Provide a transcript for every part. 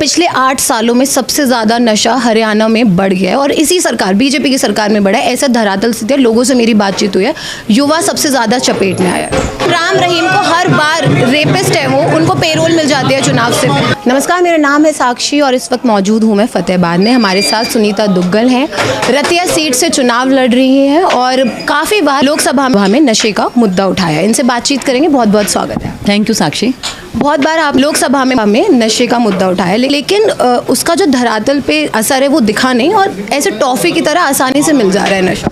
पिछले 8 सालों में सबसे ज़्यादा नशा हरियाणा में बढ़ गया है और इसी सरकार बीजेपी की सरकार में बढ़ा है। ऐसा धरातल स्थिति है। लोगों से मेरी बातचीत हुई है, युवा सबसे ज़्यादा चपेट में आया है। राम रहीम को हर बार रेपिस्ट है वो, उनको पेरोल मिल जाती है चुनाव से। नमस्कार, मेरा नाम है साक्षी और इस वक्त मौजूद हूँ मैं फतेहाबाद में। हमारे साथ सुनीता दुग्गल हैं, रतिया सीट से चुनाव लड़ रही हैं और काफ़ी बार लोकसभा में नशे का मुद्दा उठाया। इनसे बातचीत करेंगे। बहुत बहुत स्वागत है। थैंक यू साक्षी। बहुत बार आप लोकसभा में नशे का मुद्दा उठाया, लेकिन उसका जो धरातल पे असर है वो दिखा नहीं और ऐसे टॉफ़ी की तरह आसानी से मिल जा रहा है नशा।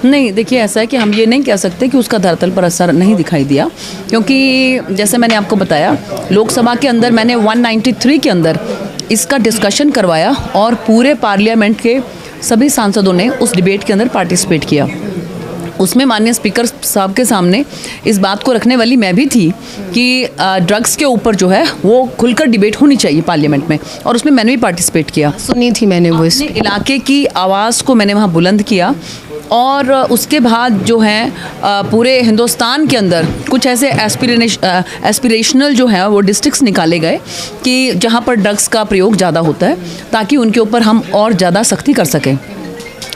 नहीं, देखिए ऐसा है कि हम ये नहीं कह सकते कि उसका धरातल पर असर नहीं दिखाई दिया, क्योंकि जैसे मैंने आपको बताया लोकसभा के अंदर मैंने 193 के अंदर इसका डिस्कशन करवाया और पूरे पार्लियामेंट के सभी सांसदों ने उस डिबेट के अंदर पार्टिसिपेट किया। उसमें माननीय स्पीकर साहब के सामने इस बात को रखने वाली मैं भी थी कि ड्रग्स के ऊपर जो है वो खुलकर डिबेट होनी चाहिए पार्लियामेंट में, और उसमें मैंने भी पार्टिसिपेट किया। सुनी थी मैंने वो, इस इलाके की आवाज़ को मैंने वहाँ बुलंद किया। और उसके बाद जो है पूरे हिंदुस्तान के अंदर कुछ ऐसे एस्पिरेशनल जो है वो डिस्ट्रिक्ट्स निकाले गए कि जहाँ पर ड्रग्स का प्रयोग ज़्यादा होता है, ताकि उनके ऊपर हम और ज़्यादा सख्ती कर सकें।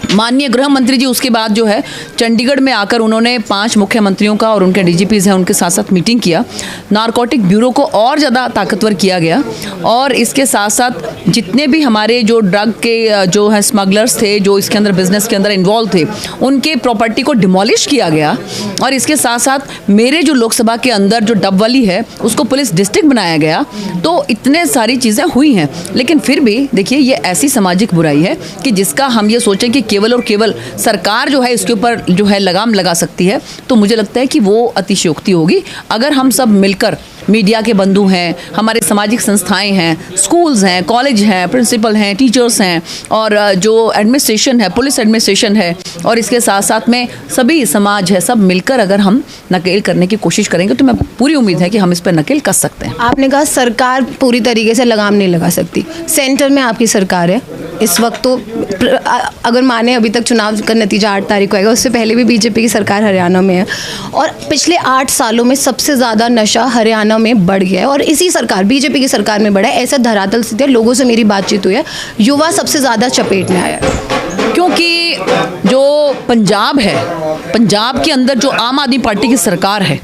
माननीय गृह मंत्री जी उसके बाद जो है चंडीगढ़ में आकर उन्होंने 5 मुख्यमंत्रियों का और उनके डीजीपीज़ हैं उनके साथ साथ मीटिंग किया। नारकोटिक ब्यूरो को और ज़्यादा ताकतवर किया गया और इसके साथ साथ जितने भी हमारे जो ड्रग के जो है स्मगलर्स थे, जो इसके अंदर बिजनेस के अंदर इन्वॉल्व थे, उनके प्रॉपर्टी को डिमोलिश किया गया। और इसके साथ साथ मेरे जो लोकसभा के अंदर जो डबवाली है उसको पुलिस डिस्ट्रिक्ट बनाया गया। तो इतने सारी चीज़ें हुई हैं, लेकिन फिर भी देखिए ये ऐसी सामाजिक बुराई है कि जिसका हम ये सोचें कि केवल और केवल सरकार जो है इसके ऊपर जो है लगाम लगा सकती है, तो मुझे लगता है कि वो अतिशयोक्ति होगी। अगर हम सब मिलकर, मीडिया के बंधु हैं, हमारे सामाजिक संस्थाएं हैं, स्कूल्स हैं, कॉलेज हैं, प्रिंसिपल हैं, टीचर्स हैं और जो एडमिनिस्ट्रेशन है, पुलिस एडमिनिस्ट्रेशन है और इसके साथ साथ में सभी समाज है, सब मिलकर अगर हम नकेल करने की कोशिश करेंगे तो मैं पूरी उम्मीद है कि हम इस पर नकेल कस सकते हैं। आपने कहा सरकार पूरी तरीके से लगाम नहीं लगा सकती। सेंटर में आपकी सरकार है इस वक्त, तो अगर माने अभी तक चुनाव का नतीजा 8 तारीख को आएगा, उससे पहले भी बीजेपी की सरकार हरियाणा में है और पिछले 8 सालों में सबसे ज़्यादा नशा हरियाणा में बढ़ गया है और इसी सरकार बीजेपी की सरकार में बढ़ा है। ऐसा धरातल स्थिति है। लोगों से मेरी बातचीत हुई है, युवा सबसे ज़्यादा चपेट में आया है। क्योंकि जो पंजाब है, पंजाब के अंदर जो आम आदमी पार्टी की सरकार है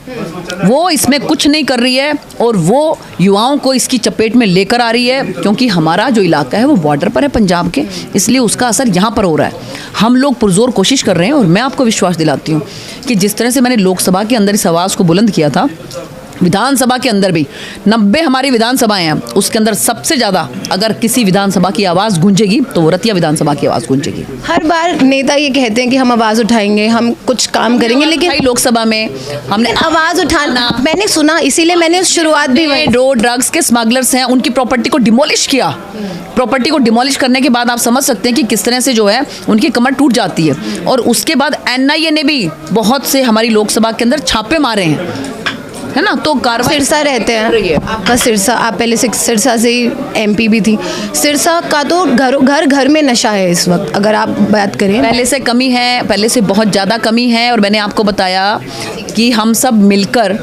वो इसमें कुछ नहीं कर रही है और वो युवाओं को इसकी चपेट में लेकर आ रही है। क्योंकि हमारा जो इलाका है वो बॉर्डर पर है पंजाब के, इसलिए उसका असर यहाँ पर हो रहा है। हम लोग पुरजोर कोशिश कर रहे हैं और मैं आपको विश्वास दिलाती हूँ कि जिस तरह से मैंने लोकसभा के अंदर इस आवाज़ को बुलंद किया था, विधानसभा के अंदर भी 90 हमारी विधानसभाएं हैं, उसके अंदर सबसे ज़्यादा अगर किसी विधानसभा की आवाज़ गूंजेगी तो वो रतिया विधानसभा की आवाज़ गूंजेगी। हर बार नेता ये कहते हैं कि हम आवाज़ उठाएंगे, हम कुछ काम करेंगे, लेकिन लोकसभा में हमने आवाज़ उठाना मैंने सुना, इसीलिए मैंने शुरुआत भी जो ड्रग्स के स्मगलर्स हैं उनकी प्रॉपर्टी को डिमोलिश किया। प्रॉपर्टी को डिमोलिश करने के बाद आप समझ सकते हैं कि किस तरह से जो है उनकी कमर टूट जाती है। और उसके बाद NIA ने भी बहुत से हमारी लोकसभा के अंदर छापे मारे हैं, है ना। तो कार्रवाई सिरसा रहते हैं आपका, सिरसा आप पहले से सिरसा से ही MP भी थी। सिरसा का तो घर घर में नशा है इस वक्त, अगर आप बात करें। पहले से कमी है, पहले से बहुत ज़्यादा कमी है। और मैंने आपको बताया कि हम सब मिलकर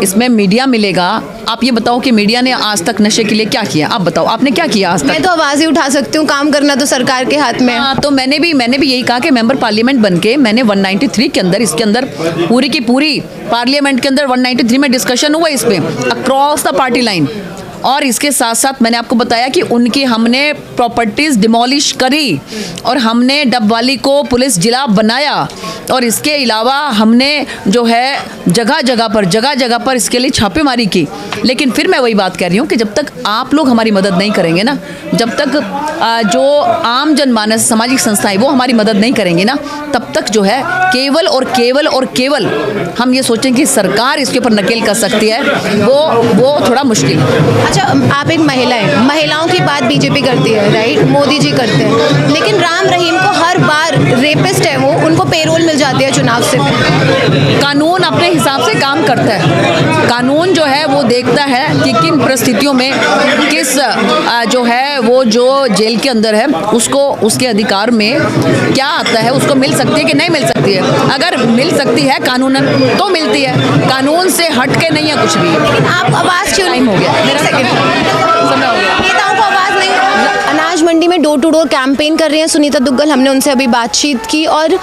इसमें मीडिया मिलेगा। आप ये बताओ कि मीडिया ने आज तक नशे के लिए क्या किया? आप बताओ, आपने क्या किया आज तक? मैं तो आवाज़ ही उठा सकती हूँ, काम करना तो सरकार के हाथ में। हाँ, तो मैंने भी यही कहा कि मेंबर पार्लियामेंट बनके मैंने 193 के अंदर, इसके अंदर पूरी की पूरी पार्लियामेंट के अंदर 193 में डिस्कशन हुआ इस पर अक्रॉस द पार्टी लाइन। और इसके साथ साथ मैंने आपको बताया कि उनकी हमने प्रॉपर्टीज़ डिमोलिश करी और हमने डबवाली को पुलिस जिला बनाया। और इसके अलावा हमने जो है जगह जगह पर इसके लिए छापेमारी की। लेकिन फिर मैं वही बात कह रही हूँ कि जब तक आप लोग हमारी मदद नहीं करेंगे ना, जब तक जो आम जनमानस, सामाजिक संस्थाएं वो हमारी मदद नहीं करेंगी ना, तब तक जो है केवल हम ये सोचें कि सरकार इसके ऊपर नकेल कर सकती है, वो थोड़ा मुश्किल है। अच्छा, आप एक महिला हैं, महिलाओं की बात बीजेपी करती है, राइट, मोदी जी करते हैं, लेकिन राम रहीम को हर बार रेपिस्ट है वो, उनको पेरोल मिल जाती है चुनाव से। कानून अपने हिसाब से काम करता है। कानून जो है वो देखता है कि किन परिस्थितियों में किस जो है वो जो जेल के अंदर है उसको उसके अधिकार में क्या आता है, उसको मिल सकती है कि नहीं मिल सकती है। अगर मिल सकती है कानूनन तो मिलती है, कानून से हट के नहीं है कुछ भी। आप आवाज़ क्यों? टाइम हो गया, समय हो गया। नेताओं को में डोर टू डोर कैंपेन कर रही हैं सुनीता दुग्गल, हमने उनसे अभी बातचीत की और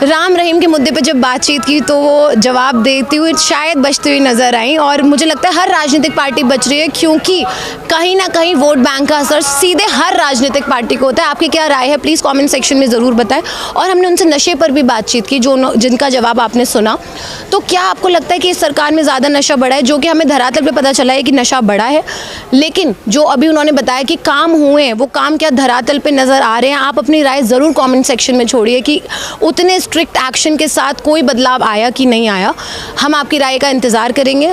राम रहीम के मुद्दे पे जब बातचीत की तो वो जवाब देती हुई शायद बचती हुई नजर आई। और मुझे लगता है हर राजनीतिक पार्टी बच रही है, क्योंकि कहीं ना कहीं वोट बैंक का असर सीधे हर राजनीतिक पार्टी को होता है। आपकी क्या राय है, प्लीज़ कमेंट सेक्शन में ज़रूर बताएं। और हमने उनसे नशे पर भी बातचीत की, जिनका जवाब आपने सुना। तो क्या आपको लगता है कि इस सरकार में ज़्यादा नशा बढ़ा है? जो कि हमें धरातल पे पता चला है कि नशा बढ़ा है, लेकिन जो अभी उन्होंने बताया कि काम हुए हैं, वो काम क्या धरातल पे नज़र आ रहे हैं? आप अपनी राय ज़रूर कमेंट सेक्शन में छोड़िए कि उतने स्ट्रिक्ट एक्शन के साथ कोई बदलाव आया कि नहीं आया। हम आपकी राय का इंतज़ार करेंगे।